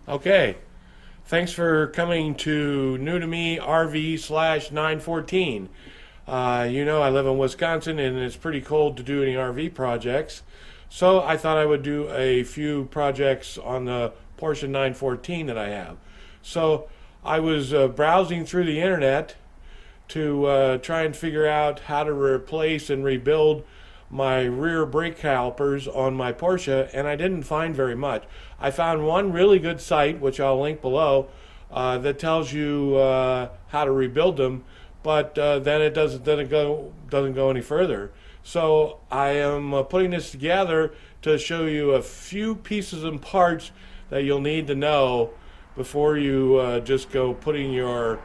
Okay, thanks for coming to New to Me RV slash 914. I live in Wisconsin and it's pretty cold to do any RV projects. So I thought I would do a few projects on the Porsche 914 that I have. So I was browsing through the internet to try and figure out how to replace and rebuild my rear brake calipers on my Porsche, and I didn't find very much. I found one really good site, which I'll link below, that tells you how to rebuild them, but then it doesn't go any further. So I am putting this together to show you a few pieces and parts that you'll need to know before you just go putting your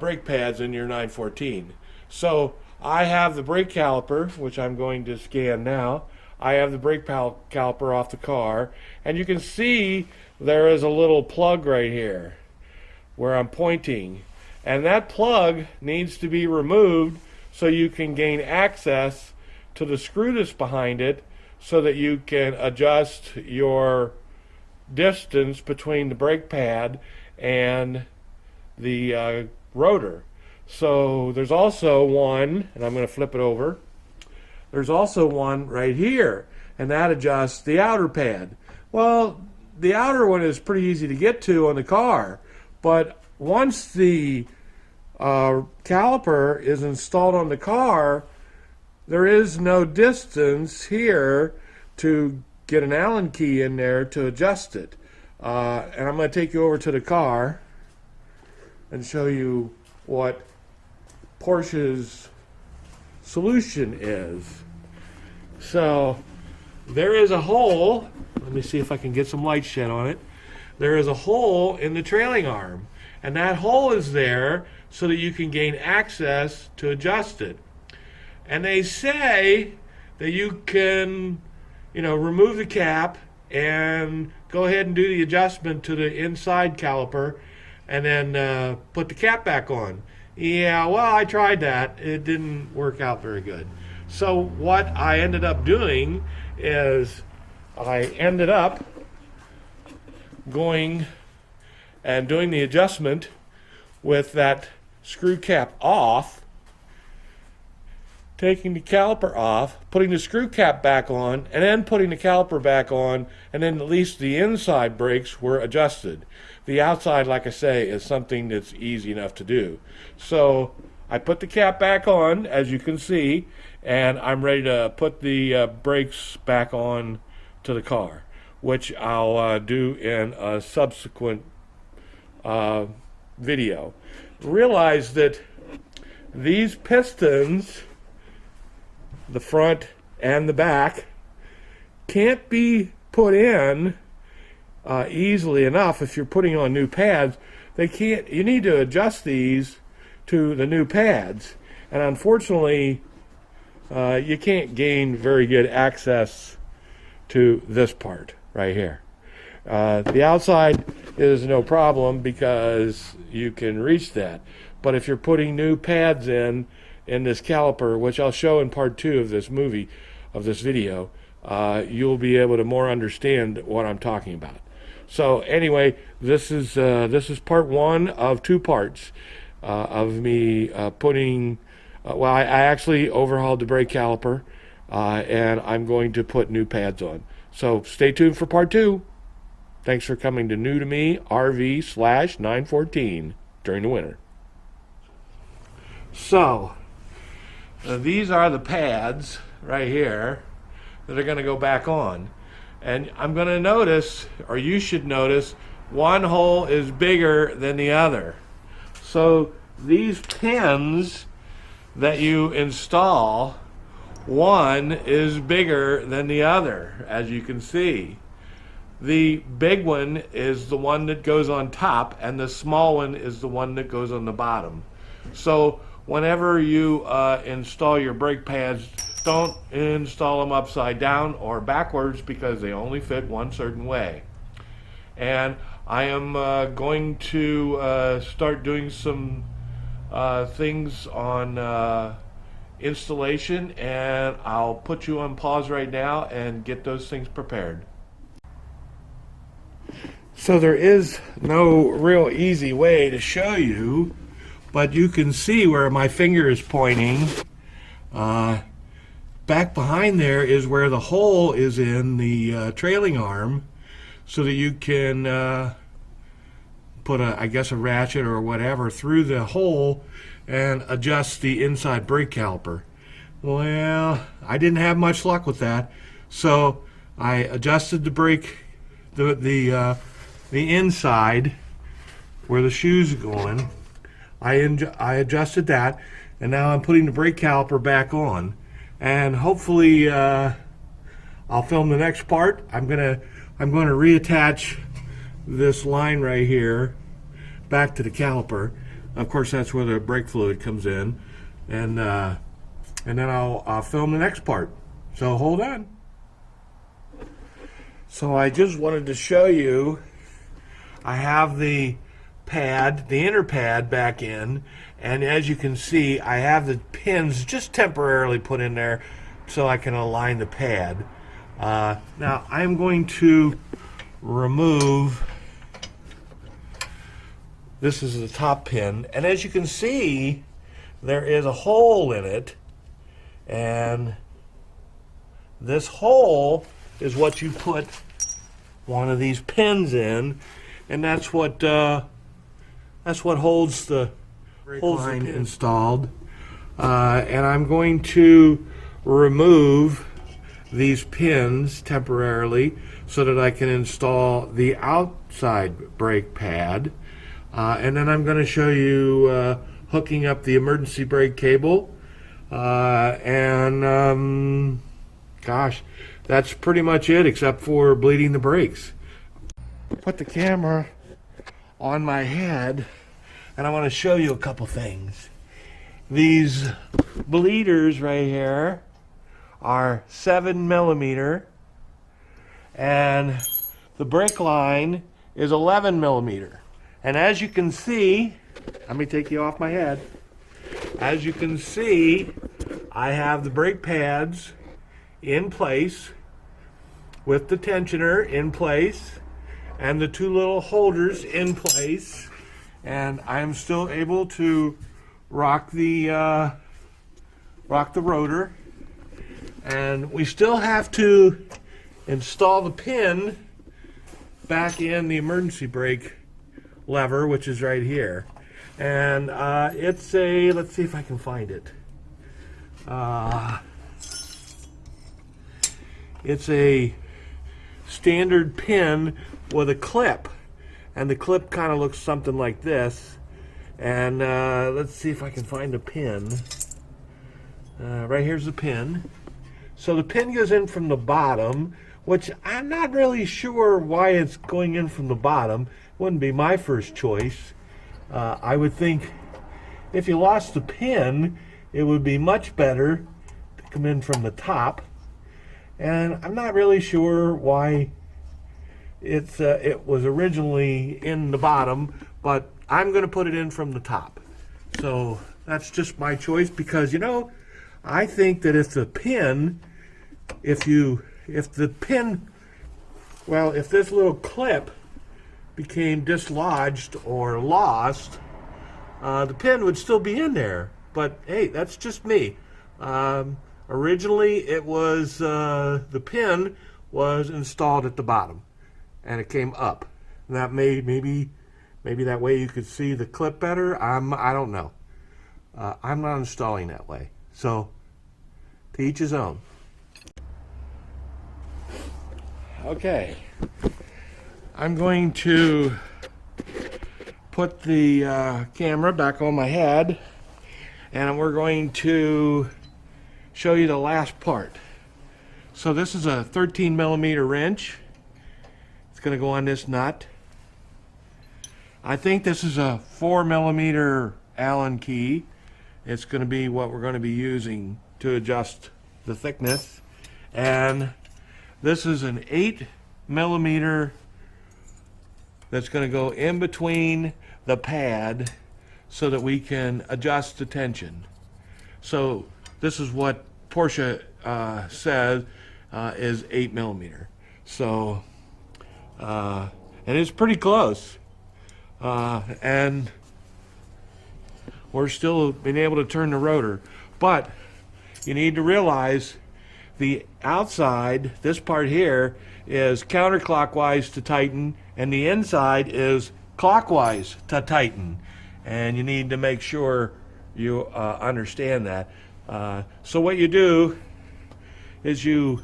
brake pads in your 914. So I have the brake caliper, which I'm going to scan now. I have the brake caliper off the car, and you can see there is a little plug right here where I'm pointing, and that plug needs to be removed so you can gain access to the screw that's behind it so that you can adjust your distance between the brake pad and the rotor. So there's also one, and I'm going to flip it over. There's also one right here, and that adjusts the outer pad. Well, the outer one is pretty easy to get to on the car, but once the caliper is installed on the car, there is no distance here to get an Allen key in there to adjust it. And I'm going to take you over to the car and show you what Porsche's solution is. So there is a hole. Let me see if I can get some light shed on it. There is a hole in the trailing arm, and that hole is there so that you can gain access to adjust it. And they say that you can, remove the cap and go ahead and do the adjustment to the inside caliper and then put the cap back on. Yeah, well, I tried that. It didn't work out very good. So what I ended up doing is I ended up going and doing the adjustment with that screw cap off, taking the caliper off, putting the screw cap back on, and then putting the caliper back on, and then at least the inside brakes were adjusted. The outside, like I say, is something that's easy enough to do. So I put the cap back on, as you can see, and I'm ready to put the brakes back on to the car, which I'll do in a subsequent video. Realize that these pistons, the front and the back, can't be put in easily enough if you're putting on new pads. You need to adjust these to the new pads, and unfortunately you can't gain very good access to this part right here. The outside is no problem because you can reach that, but if you're putting new pads in this caliper, which I'll show in part 2 of this video, you'll be able to more understand what I'm talking about. So anyway, this is part 1 of 2 parts of me putting. I actually overhauled the brake caliper, and I'm going to put new pads on. So stay tuned for part 2. Thanks for coming to New to Me RV slash 914 during the winter. So these are the pads right here that are going to go back on. And I'm going to notice, or you should notice, one hole is bigger than the other. So these pins that you install, one is bigger than the other, as you can see. The big one is the one that goes on top, and the small one is the one that goes on the bottom. So whenever you install your brake pads, don't install them upside down or backwards because they only fit one certain way. And I am going to start doing some things on installation, and I'll put you on pause right now and get those things prepared. So there is no real easy way to show you, but you can see where my finger is pointing. Back behind there is where the hole is in the trailing arm, so that you can put I guess a ratchet or whatever through the hole and adjust the inside brake caliper. Well, I didn't have much luck with that, so I adjusted the brake, the inside where the shoes are going. I adjusted that, and now I'm putting the brake caliper back on, and hopefully I'll film the next part. I'm going to reattach this line right here back to the caliper. Of course, that's where the brake fluid comes in, and then I'll film the next part. So hold on. So I just wanted to show you, I have the pad, the inner pad back in, and as you can see, I have the pins just temporarily put in there so I can align the pad. Now I'm going to remove, this is the top pin, and as you can see, there is a hole in it, and this hole is what you put one of these pins in, and that's what holds the line installed. And I'm going to remove these pins temporarily so that I can install the outside brake pad, and then I'm going to show you hooking up the emergency brake cable, and gosh, that's pretty much it except for bleeding the brakes. Put the camera on my head, and I want to show you a couple things. These bleeders right here are 7mm, and the brake line is 11mm. And as you can see, let me take you off my head. As you can see, I have the brake pads in place with the tensioner in place and the two little holders in place, and I am still able to rock the rotor, and we still have to install the pin back in the emergency brake lever, which is right here, and it's a, let's see if I can find it. It's a standard pin with a clip, and the clip kind of looks something like this, and let's see if I can find a pin. Right here's the pin. So the pin goes in from the bottom, which I'm not really sure why it's going in from the bottom. Wouldn't be my first choice. I would think if you lost the pin, it would be much better to come in from the top, and I'm not really sure why it was originally in the bottom, but I'm going to put it in from the top. So that's just my choice, because you know, I think that if the pin, if this little clip became dislodged or lost, the pin would still be in there. But hey, that's just me. Originally it was the pin was installed at the bottom and it came up. And that maybe that way you could see the clip better. I don't know. I'm not installing that way. So to each his own. Okay, I'm going to put the camera back on my head, and we're going to show you the last part. So this is a 13mm wrench. It's going to go on this nut. I think this is a 4mm Allen key. It's going to be what we're going to be using to adjust the thickness. And this is an 8mm that's going to go in between the pad so that we can adjust the tension. So this is what Porsche says is 8mm. So and it's pretty close. And we're still being able to turn the rotor. But you need to realize the outside, this part here, is counterclockwise to tighten, and the inside is clockwise to tighten. And you need to make sure you understand that. So what you do is you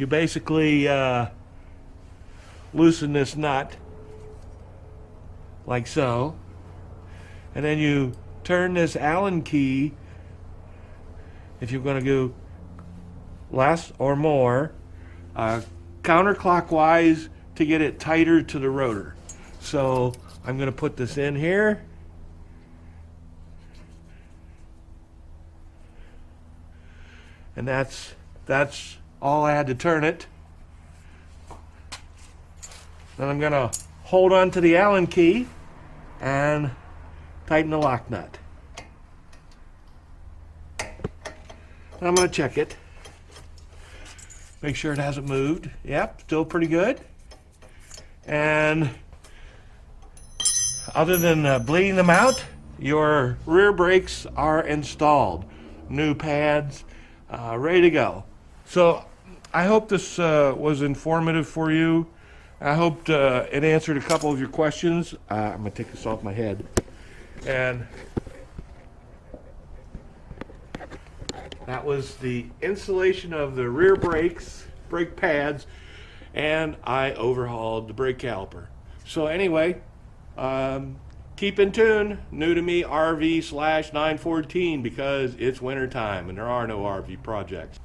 basically loosen this nut like so, and then you turn this Allen key, if you're going to go less or more, counterclockwise to get it tighter to the rotor. So I'm going to put this in here, and that's all I had to turn it. Then I'm going to hold on to the Allen key and tighten the lock nut. And I'm going to check it. Make sure it hasn't moved. Yep, still pretty good. And other than bleeding them out, your rear brakes are installed. New pads, ready to go. So I hope this was informative for you. I hope it answered a couple of your questions. I'm going to take this off my head. And that was the installation of the rear brakes, brake pads, and I overhauled the brake caliper. So anyway, keep in tune. New to me RV/914, because it's winter time and there are no RV projects.